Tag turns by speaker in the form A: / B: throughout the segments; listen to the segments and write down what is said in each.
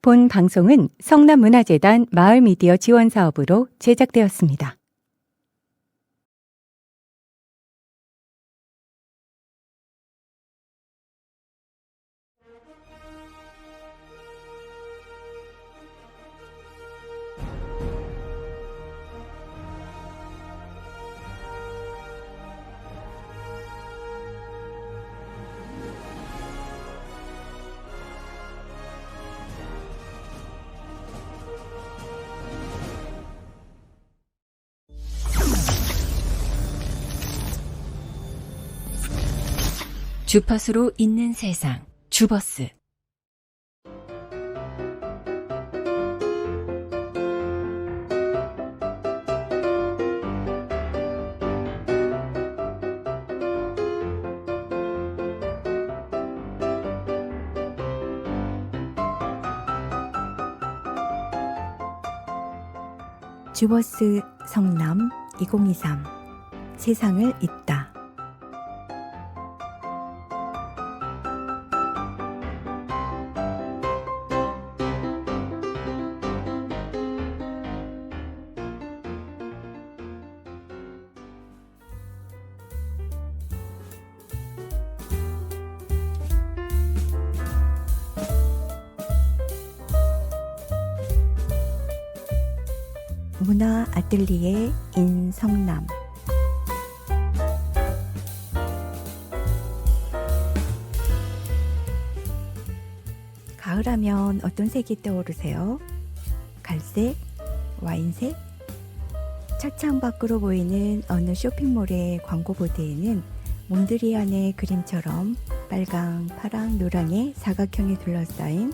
A: 본 방송은 성남문화재단 마을미디어 지원사업으로 제작되었습니다. 주파수로 있는 세상, 주버스.
B: 주버스 성남 2023 세상을 잇다. 문화 아뜰리에 인 성남. 가을하면 어떤 색이 떠오르세요? 갈색? 와인색? 차창 밖으로 보이는 어느 쇼핑몰의 광고 보드에는 몬드리안의 그림처럼 빨강, 파랑, 노랑의 사각형이 둘러싸인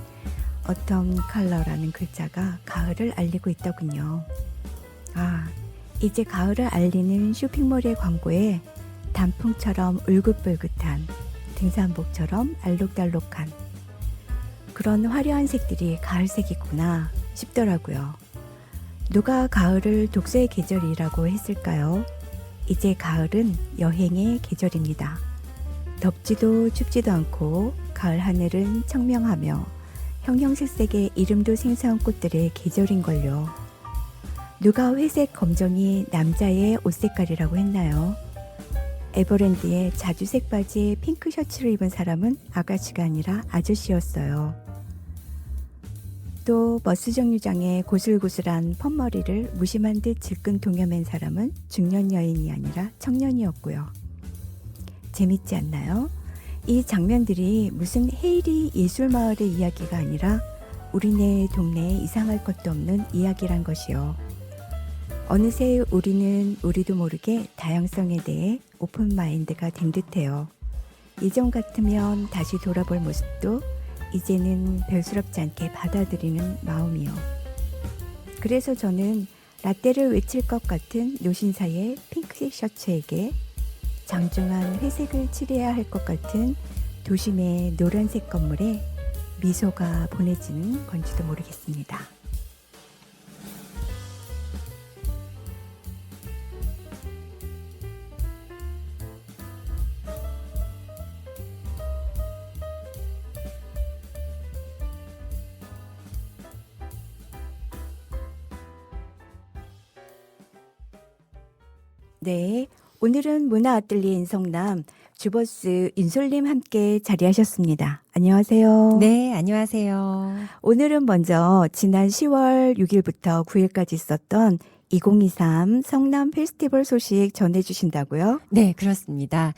B: 어텀 컬러라는 글자가 가을을 알리고 있더군요. 아, 이제 가을을 알리는 쇼핑몰의 광고에 단풍처럼 울긋불긋한, 등산복처럼 알록달록한 그런 화려한 색들이 가을색이구나 싶더라고요. 누가 가을을 독서의 계절이라고 했을까요? 이제 가을은 여행의 계절입니다. 덥지도 춥지도 않고 가을 하늘은 청명하며 형형색색의 이름도 생소한 꽃들의 계절인걸요. 누가 회색 검정이 남자의 옷 색깔이라고 했나요? 에버랜드의 자주색 바지에 핑크 셔츠를 입은 사람은 아가씨가 아니라 아저씨였어요. 또 버스 정류장에 고슬고슬한 펌머리를 무심한 듯 질끈 동여맨 사람은 중년 여인이 아니라 청년이었고요. 재밌지 않나요? 이 장면들이 무슨 헤이리 예술마을의 이야기가 아니라 우리네 동네에 이상할 것도 없는 이야기란 것이요. 어느새 우리는 우리도 모르게 다양성에 대해 오픈마인드가 된 듯해요. 예전 같으면 다시 돌아볼 모습도 이제는 별스럽지 않게 받아들이는 마음이요. 그래서 저는 라떼를 외칠 것 같은 노신사의 핑크 셔츠에게 장중한 회색을 칠해야 할 것 같은 도심의 노란색 건물에 미소가 보내지는 건지도 모르겠습니다. 네, 오늘은 문화 아뜰리에 인성남 주버스 인솔님 함께 자리하셨습니다. 안녕하세요.
C: 네, 안녕하세요.
B: 오늘은 먼저 지난 10월 6일부터 9일까지 있었던 2023 성남 페스티벌 소식 전해주신다고요?
C: 네, 그렇습니다.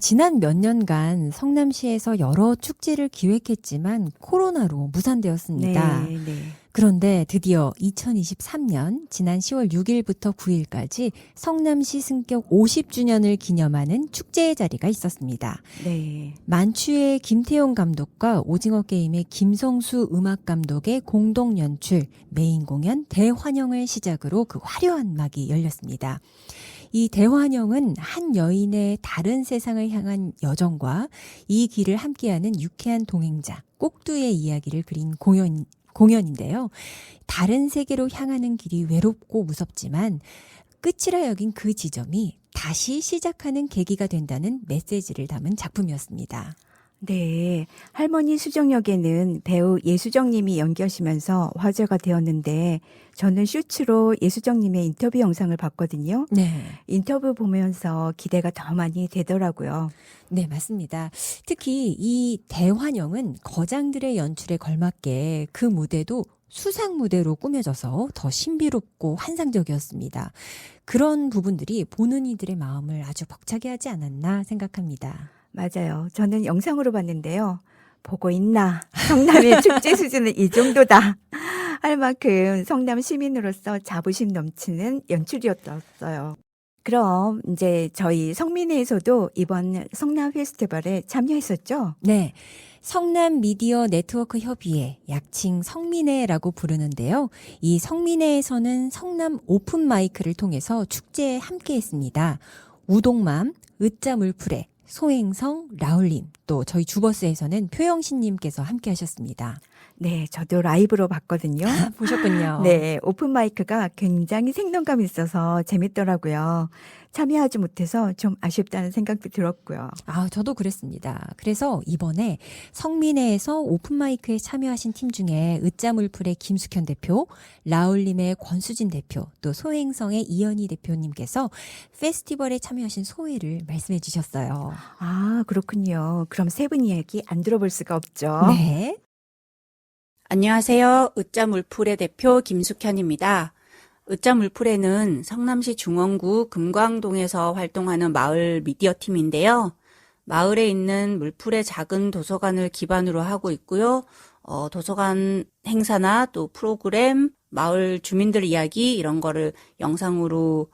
C: 지난 몇 년간 성남시에서 여러 축제를 기획했지만 코로나로 무산되었습니다.
B: 네, 네.
C: 그런데 드디어 2023년 지난 10월 6일부터 9일까지 성남시 승격 50주년을 기념하는 축제의 자리가 있었습니다.
B: 네.
C: 만추의 김태용 감독과 오징어 게임의 김성수 음악 감독의 공동 연출 메인 공연 대환영을 시작으로 그 화려한 막이 열렸습니다. 이 대환영은 한 여인의 다른 세상을 향한 여정과 이 길을 함께하는 유쾌한 동행자 꼭두의 이야기를 그린 공연인데요. 다른 세계로 향하는 길이 외롭고 무섭지만 끝이라 여긴 그 지점이 다시 시작하는 계기가 된다는 메시지를 담은 작품이었습니다.
B: 네, 할머니 수정 역에는 배우 예수정 님이 연기하시면서 화제가 되었는데 저는 슈츠로 예수정 님의 인터뷰 영상을 봤거든요.
C: 네.
B: 인터뷰 보면서 기대가 더 많이 되더라고요.
C: 네, 맞습니다. 특히 이 대환영은 거장들의 연출에 걸맞게 그 무대도 수상 무대로 꾸며져서 더 신비롭고 환상적이었습니다. 그런 부분들이 보는 이들의 마음을 아주 벅차게 하지 않았나 생각합니다.
B: 맞아요. 저는 영상으로 봤는데요. 보고 있나? 성남의 축제 수준은 이 정도다. 할 만큼 성남 시민으로서 자부심 넘치는 연출이었어요. 그럼 이제 저희 성민회에서도 이번 성남 페스티벌에 참여했었죠?
C: 네. 성남 미디어 네트워크 협의회, 약칭 성민회라고 부르는데요. 이 성민회에서는 성남 오픈 마이크를 통해서 축제에 함께 했습니다. 우동맘, 으짜물풀에, 소행성, 라울님, 또 저희 주버스에서는 표영신님께서 함께 하셨습니다.
B: 네, 저도 라이브로 봤거든요.
C: 보셨군요.
B: 네, 오픈 마이크가 굉장히 생동감 있어서 재밌더라고요. 참여하지 못해서 좀 아쉽다는 생각도 들었고요.
C: 아, 저도 그랬습니다. 그래서 이번에 성민회에서 오픈마이크에 참여하신 팀 중에 으짜물풀의 김숙현 대표, 라울림의 권수진 대표, 또 소행성의 이현희 대표님께서 페스티벌에 참여하신 소회를 말씀해 주셨어요.
B: 아, 그렇군요. 그럼 세 분 이야기 안 들어볼 수가 없죠.
C: 네.
D: 안녕하세요. 으짜물풀의 대표 김숙현입니다. 으짜물풀에는 성남시 중원구 금광동에서 활동하는 마을 미디어팀인데요. 마을에 있는 물풀의 작은 도서관을 기반으로 하고 있고요. 도서관 행사나 또 프로그램, 마을 주민들 이야기 이런 거를 영상으로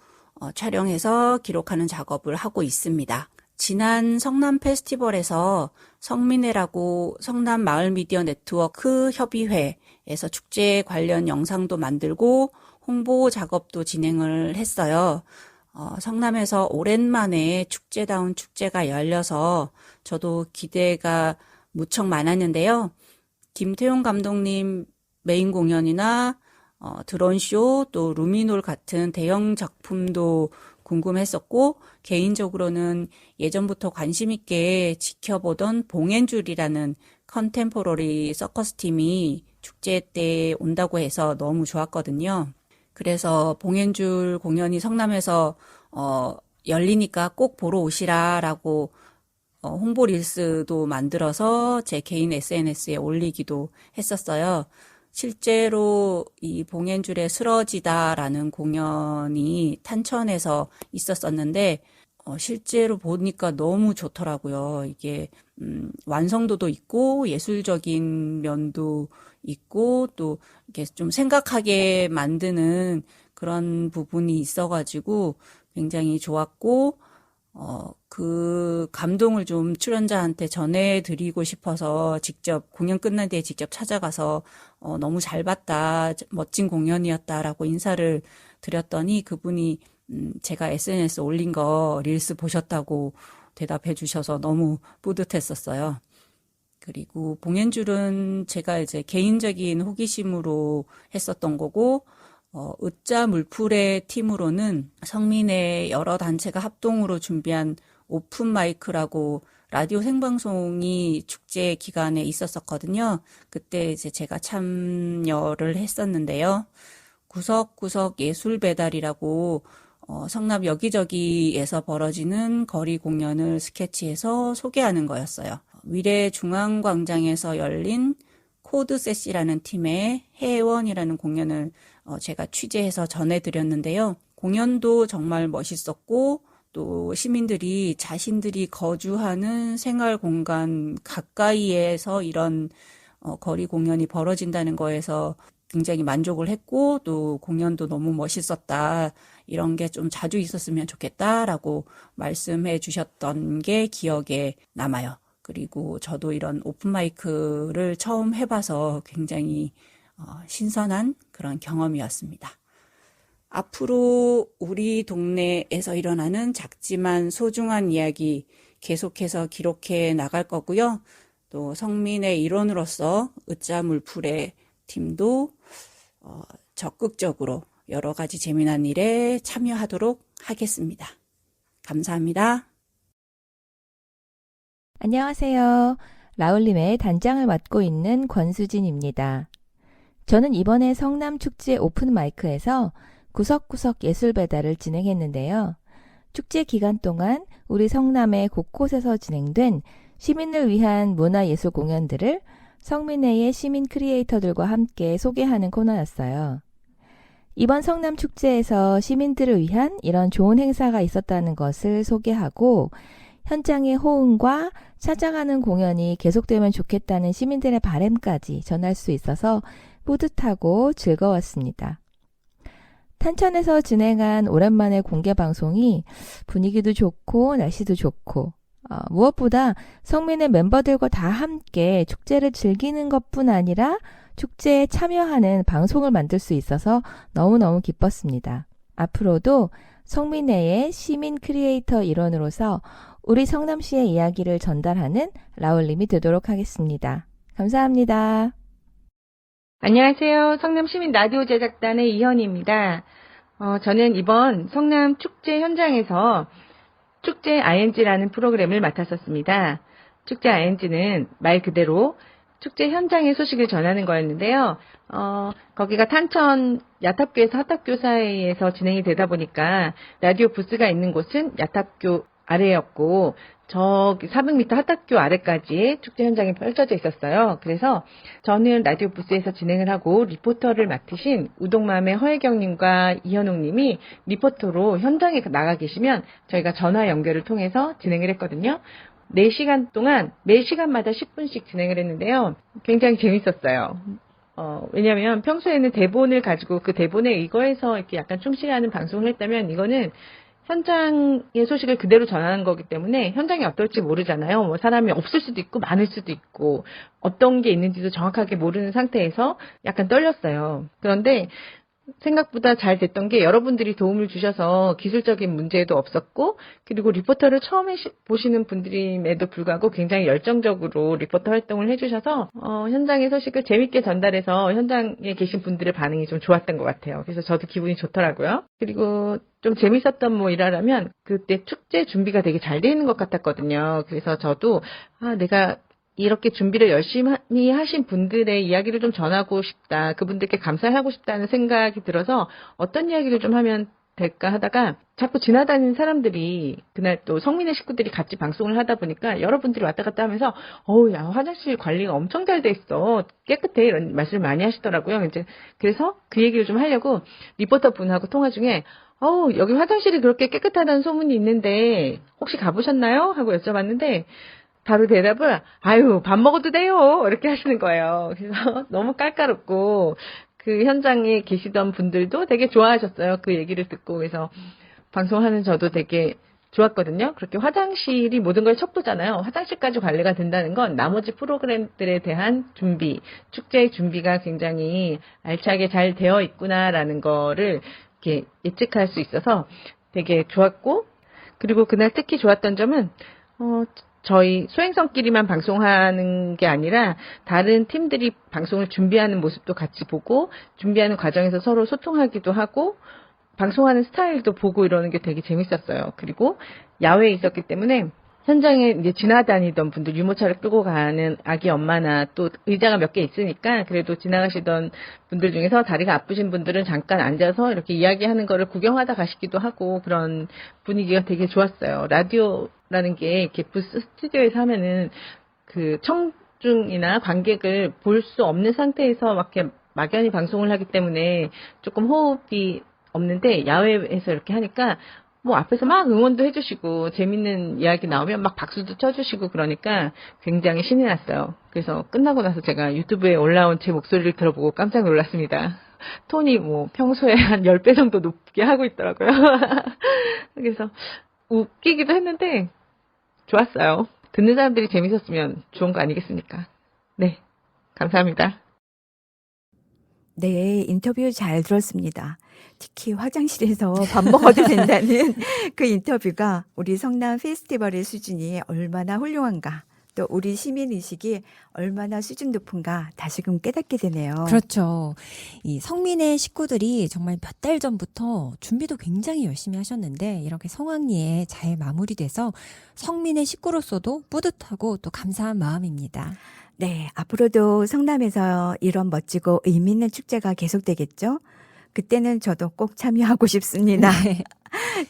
D: 촬영해서 기록하는 작업을 하고 있습니다. 지난 성남 페스티벌에서 성민회라고 성남 마을 미디어 네트워크 협의회에서 축제 관련 영상도 만들고 홍보 작업도 진행을 했어요. 성남에서 오랜만에 축제다운 축제가 열려서 저도 기대가 무척 많았는데요. 김태용 감독님 메인 공연이나 드론쇼 또 루미놀 같은 대형 작품도 궁금했었고 개인적으로는 예전부터 관심 있게 지켜보던 봉앤줄이라는 컨템포러리 서커스 팀이 축제 때 온다고 해서 너무 좋았거든요. 그래서 봉앤줄 공연이 성남에서 열리니까 꼭 보러 오시라라고 홍보 릴스도 만들어서 제 개인 SNS에 올리기도 했었어요. 실제로 이 봉앤줄의 쓰러지다라는 공연이 탄천에서 있었었는데 실제로 보니까 너무 좋더라고요. 이게 완성도도 있고 예술적인 면도 있고 또 이렇게 좀 생각하게 만드는 그런 부분이 있어가지고 굉장히 좋았고 그 감동을 좀 출연자한테 전해드리고 싶어서 직접 공연 끝난 뒤에 직접 찾아가서 너무 잘 봤다, 멋진 공연이었다라고 인사를 드렸더니 그분이 제가 SNS 올린 거 릴스 보셨다고 대답해 주셔서 너무 뿌듯했었어요. 그리고 봉앤줄은 제가 이제 개인적인 호기심으로 했었던 거고 으짜물풀의 팀으로는 성민의 여러 단체가 합동으로 준비한 오픈 마이크라고 라디오 생방송이 축제 기간에 있었었거든요. 그때 이제 제가 참여를 했었는데요. 구석구석 예술 배달이라고 성남 여기저기에서 벌어지는 거리 공연을 스케치해서 소개하는 거였어요. 위례 중앙광장에서 열린 코드세시라는 팀의 해원이라는 공연을 제가 취재해서 전해드렸는데요. 공연도 정말 멋있었고 또 시민들이 자신들이 거주하는 생활 공간 가까이에서 이런 거리 공연이 벌어진다는 거에서 굉장히 만족을 했고 또 공연도 너무 멋있었다. 이런 게 좀 자주 있었으면 좋겠다라고 말씀해 주셨던 게 기억에 남아요. 그리고 저도 이런 오픈마이크를 처음 해봐서 굉장히 신선한 그런 경험이었습니다. 앞으로 우리 동네에서 일어나는 작지만 소중한 이야기 계속해서 기록해 나갈 거고요. 또 성민의 일원으로서 으짜물풀의 팀도 적극적으로 여러 가지 재미난 일에 참여하도록 하겠습니다. 감사합니다.
E: 안녕하세요. 라울림의 단장을 맡고 있는 권수진입니다. 저는 이번에 성남축제 오픈마이크에서 구석구석 예술 배달을 진행했는데요. 축제 기간 동안 우리 성남의 곳곳에서 진행된 시민을 위한 문화예술 공연들을 성민회의 시민 크리에이터들과 함께 소개하는 코너였어요. 이번 성남축제에서 시민들을 위한 이런 좋은 행사가 있었다는 것을 소개하고 현장의 호응과 찾아가는 공연이 계속되면 좋겠다는 시민들의 바람까지 전할 수 있어서 뿌듯하고 즐거웠습니다. 탄천에서 진행한 오랜만의 공개 방송이 분위기도 좋고 날씨도 좋고 무엇보다 성민의 멤버들과 다 함께 축제를 즐기는 것뿐 아니라 축제에 참여하는 방송을 만들 수 있어서 너무너무 기뻤습니다. 앞으로도 성민회의 시민 크리에이터 일원으로서 우리 성남시의 이야기를 전달하는 라울림이 되도록 하겠습니다. 감사합니다.
F: 안녕하세요. 성남시민 라디오 제작단의 이현희입니다. 저는 이번 성남 축제 현장에서 축제 ING라는 프로그램을 맡았었습니다. 축제 ING는 말 그대로 축제 현장의 소식을 전하는 거였는데요. 거기가 탄천 야탑교에서 핫학교 사이에서 진행이 되다 보니까 라디오 부스가 있는 곳은 야탑교 아래였고 저기 400m 핫학교 아래까지 축제 현장이 펼쳐져 있었어요. 그래서 저는 라디오 부스에서 진행을 하고 리포터를 맡으신 우동맘의 허혜경님과 이현웅님이 리포터로 현장에 나가 계시면 저희가 전화 연결을 통해서 진행을 했거든요. 4시간 동안 매 시간마다 10분씩 진행을 했는데요. 굉장히 재밌었어요. 왜냐면 평소에는 대본을 가지고 그 대본에 이거에서 이렇게 약간 충실하는 방송을 했다면 이거는 현장의 소식을 그대로 전하는 거기 때문에 현장이 어떨지 모르잖아요. 뭐 사람이 없을 수도 있고 많을 수도 있고 어떤 게 있는지도 정확하게 모르는 상태에서 약간 떨렸어요. 그런데 생각보다 잘 됐던 게 여러분들이 도움을 주셔서 기술적인 문제도 없었고 그리고 리포터를 처음에 보시는 분들임에도 불구하고 굉장히 열정적으로 리포터 활동을 해주셔서 현장의 소식을 재밌게 전달해서 현장에 계신 분들의 반응이 좀 좋았던 것 같아요. 그래서 저도 기분이 좋더라고요. 그리고 좀 재밌었던 뭐 일화라면 그때 축제 준비가 되게 잘 돼 있는 것 같았거든요. 그래서 저도 내가 이렇게 준비를 열심히 하신 분들의 이야기를 좀 전하고 싶다. 그분들께 감사하고 싶다는 생각이 들어서 어떤 이야기를 좀 하면 될까 하다가 자꾸 지나다니는 사람들이 그날 또 성민의 식구들이 같이 방송을 하다 보니까 여러분들이 왔다 갔다 하면서 야, 화장실 관리가 엄청 잘 돼 있어. 깨끗해. 이런 말씀을 많이 하시더라고요. 이제 그래서 그 얘기를 좀 하려고 리포터 분하고 통화 중에 여기 화장실이 그렇게 깨끗하다는 소문이 있는데 혹시 가보셨나요? 하고 여쭤봤는데 바로 대답을 밥 먹어도 돼요 이렇게 하시는 거예요. 그래서 너무 깔깔없고 그 현장에 계시던 분들도 되게 좋아하셨어요. 그 얘기를 듣고. 그래서 방송하는 저도 되게 좋았거든요. 그렇게 화장실이 모든 걸 척도잖아요. 화장실까지 관리가 된다는 건 나머지 프로그램들에 대한 준비, 축제의 준비가 굉장히 알차게 잘 되어 있구나라는 거를 이렇게 예측할 수 있어서 되게 좋았고, 그리고 그날 특히 좋았던 점은 저희 소행성끼리만 방송하는 게 아니라 다른 팀들이 방송을 준비하는 모습도 같이 보고 준비하는 과정에서 서로 소통하기도 하고 방송하는 스타일도 보고 이러는 게 되게 재밌었어요. 그리고 야외에 있었기 때문에 현장에 이제 지나다니던 분들, 유모차를 끌고 가는 아기 엄마나 또 의자가 몇 개 있으니까 그래도 지나가시던 분들 중에서 다리가 아프신 분들은 잠깐 앉아서 이렇게 이야기하는 거를 구경하다 가시기도 하고 그런 분위기가 되게 좋았어요. 라디오라는 게 이렇게 부스 스튜디오에서 하면은 그 청중이나 관객을 볼 수 없는 상태에서 막 이렇게 막연히 방송을 하기 때문에 조금 호흡이 없는데 야외에서 이렇게 하니까 뭐 앞에서 막 응원도 해주시고 재밌는 이야기 나오면 막 박수도 쳐주시고 그러니까 굉장히 신이 났어요. 그래서 끝나고 나서 제가 유튜브에 올라온 제 목소리를 들어보고 깜짝 놀랐습니다. 톤이 뭐 평소에 한 10배 정도 높게 하고 있더라고요. 그래서 웃기기도 했는데 좋았어요. 듣는 사람들이 재밌었으면 좋은 거 아니겠습니까? 네, 감사합니다.
B: 네, 인터뷰 잘 들었습니다. 특히 화장실에서 밥 먹어도 된다는 그 인터뷰가 우리 성남 페스티벌의 수준이 얼마나 훌륭한가 또 우리 시민의식이 얼마나 수준 높은가 다시금 깨닫게 되네요.
C: 그렇죠. 이 성민의 식구들이 정말 몇 달 전부터 준비도 굉장히 열심히 하셨는데 이렇게 성황리에 잘 마무리돼서 성민의 식구로서도 뿌듯하고 또 감사한 마음입니다.
B: 네, 앞으로도 성남에서 이런 멋지고 의미 있는 축제가 계속되겠죠? 그때는 저도 꼭 참여하고 싶습니다.
C: 네.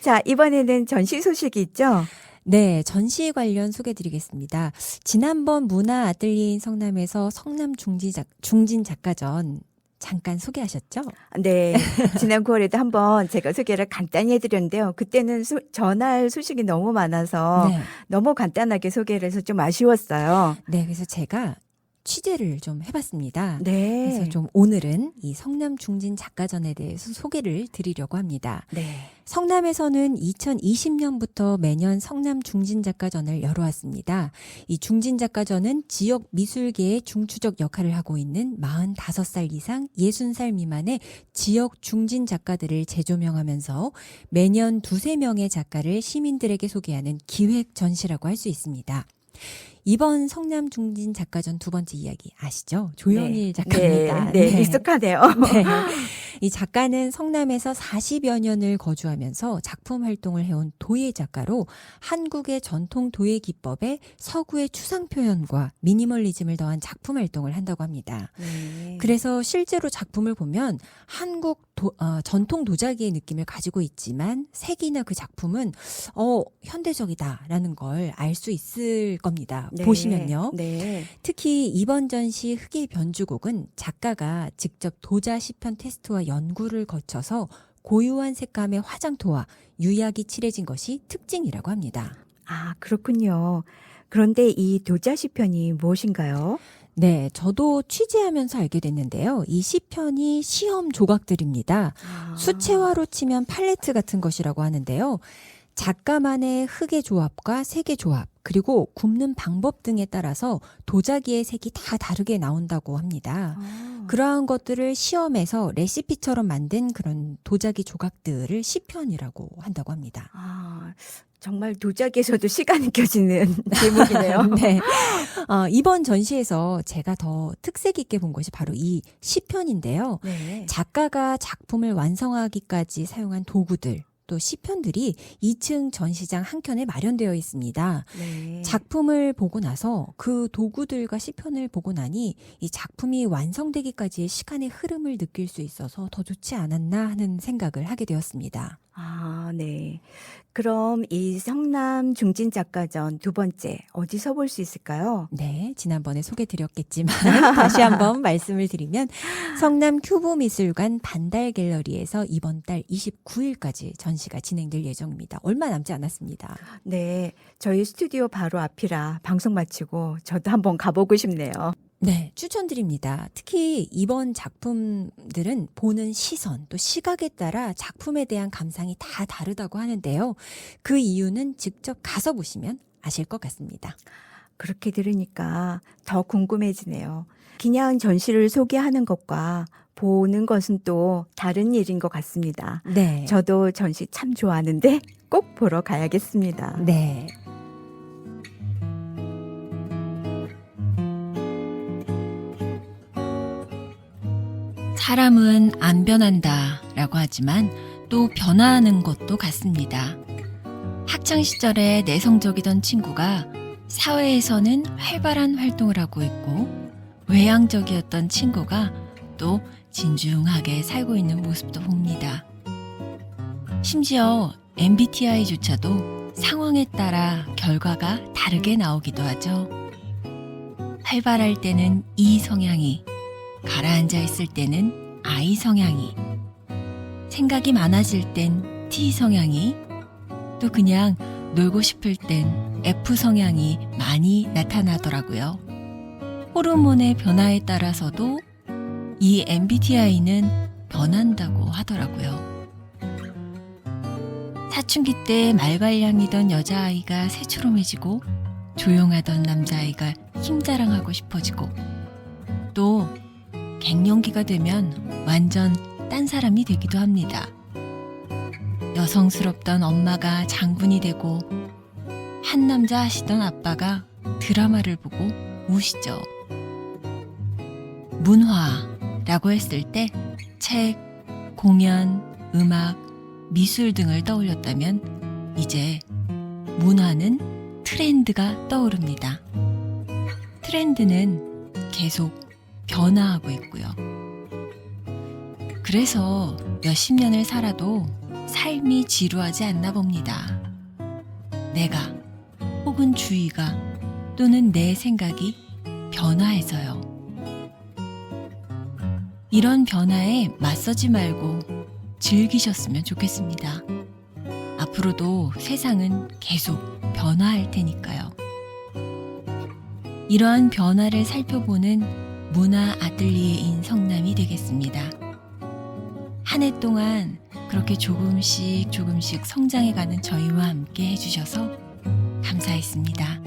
B: 자, 이번에는 전시 소식이 있죠?
C: 네, 전시 관련 소개드리겠습니다. 지난번 문화 아뜰리에인 성남에서 성남 중진 작가전 잠깐 소개하셨죠?
B: 네, 지난 9월에도 한번 제가 소개를 간단히 해드렸는데요. 그때는 전할 소식이 너무 많아서
C: 네.
B: 너무 간단하게 소개를 해서 좀 아쉬웠어요.
C: 네, 그래서 제가 취재를 좀 해봤습니다.
B: 네.
C: 그래서 좀 오늘은 이 성남 중진 작가전에 대해서 소개를 드리려고 합니다.
B: 네.
C: 성남에서는 2020년부터 매년 성남 중진작가전을 열어왔습니다. 이 중진작가전은 지역 미술계의 중추적 역할을 하고 있는 45살 이상 60살 미만의 지역 중진작가들을 재조명하면서 매년 2-3명의 작가를 시민들에게 소개하는 기획 전시라고 할 수 있습니다. 이번 성남 중진 작가전 두 번째 이야기 아시죠? 조영일 작가입니다.
B: 네, 익숙하네요.
C: 네. 이 작가는 성남에서 40여 년을 거주하면서 작품 활동을 해온 도예 작가로 한국의 전통 도예 기법에 서구의 추상 표현과 미니멀리즘을 더한 작품 활동을 한다고 합니다.
B: 네.
C: 그래서 실제로 작품을 보면 한국 전통 도자기의 느낌을 가지고 있지만 색이나 그 작품은 현대적이다라는 걸 알 수 있을 겁니다.
B: 네.
C: 보시면요.
B: 네.
C: 특히 이번 전시 흑의 변주곡은 작가가 직접 도자 시편 테스트와 연구를 거쳐서 고유한 색감의 화장토와 유약이 칠해진 것이 특징이라고 합니다.
B: 아, 그렇군요. 그런데 이 도자 시편이 무엇인가요?
C: 네, 저도 취재하면서 알게 됐는데요. 이 시편이 시험 조각들입니다. 수채화로 치면 팔레트 같은 것이라고 하는데요. 작가만의 흙의 조합과 색의 조합, 그리고 굽는 방법 등에 따라서 도자기의 색이 다 다르게 나온다고 합니다. 그러한 것들을 시험에서 레시피처럼 만든 그런 도자기 조각들을 시편이라고 한다고 합니다.
B: 아, 정말 도자기에서도 시가 느껴지는 제목이네요.
C: 네. 이번 전시에서 제가 더 특색 있게 본 것이 바로 이 시편인데요.
B: 네.
C: 작가가 작품을 완성하기까지 사용한 도구들, 또 시편들이 2층 전시장 한켠에 마련되어 있습니다.
B: 네.
C: 작품을 보고 나서 그 도구들과 시편을 보고 나니 이 작품이 완성되기까지의 시간의 흐름을 느낄 수 있어서 더 좋지 않았나 하는 생각을 하게 되었습니다.
B: 아, 네. 그럼 이 성남 중진작가전 두 번째 어디서 볼 수 있을까요?
C: 네, 지난번에 소개드렸겠지만 다시 한번 말씀을 드리면 성남 큐브미술관 반달갤러리에서 이번 달 29일까지 전시가 진행될 예정입니다. 얼마 남지 않았습니다.
B: 네. 저희 스튜디오 바로 앞이라 방송 마치고 저도 한번 가보고 싶네요.
C: 네, 추천드립니다. 특히 이번 작품들은 보는 시선, 또 시각에 따라 작품에 대한 감상이 다 다르다고 하는데요. 그 이유는 직접 가서 보시면 아실 것 같습니다.
B: 그렇게 들으니까 더 궁금해지네요. 그냥 전시를 소개하는 것과 보는 것은 또 다른 일인 것 같습니다.
C: 네.
B: 저도 전시 참 좋아하는데 꼭 보러 가야겠습니다.
C: 네. 사람은 안 변한다 라고 하지만 또 변화하는 것도 같습니다. 학창시절에 내성적이던 친구가 사회에서는 활발한 활동을 하고 있고 외향적이었던 친구가 또 진중하게 살고 있는 모습도 봅니다. 심지어 MBTI조차도 상황에 따라 결과가 다르게 나오기도 하죠. 활발할 때는 E 성향이, 가라앉아 있을 때는 I 성향이, 생각이 많아질 땐 T 성향이, 또 그냥 놀고 싶을 땐 F 성향이 많이 나타나더라고요. 호르몬의 변화에 따라서도 이 MBTI는 변한다고 하더라고요. 사춘기 때 말발량이던 여자아이가 새초롬해지고 조용하던 남자아이가 힘자랑하고 싶어지고 또 갱년기가 되면 완전 딴 사람이 되기도 합니다. 여성스럽던 엄마가 장군이 되고 한 남자 하시던 아빠가
A: 드라마를 보고 우시죠. 문화라고 했을 때 책, 공연, 음악, 미술 등을 떠올렸다면 이제 문화는 트렌드가 떠오릅니다. 트렌드는 계속 변화하고 있고요. 그래서 몇십 년을 살아도 삶이 지루하지 않나 봅니다. 내가 혹은 주위가 또는 내 생각이 변화해서요. 이런 변화에 맞서지 말고 즐기셨으면 좋겠습니다. 앞으로도 세상은 계속 변화할 테니까요. 이러한 변화를 살펴보는 문화 아틀리에인 성남이 되겠습니다. 한 해 동안 그렇게 조금씩 성장해가는 저희와 함께 해주셔서 감사했습니다.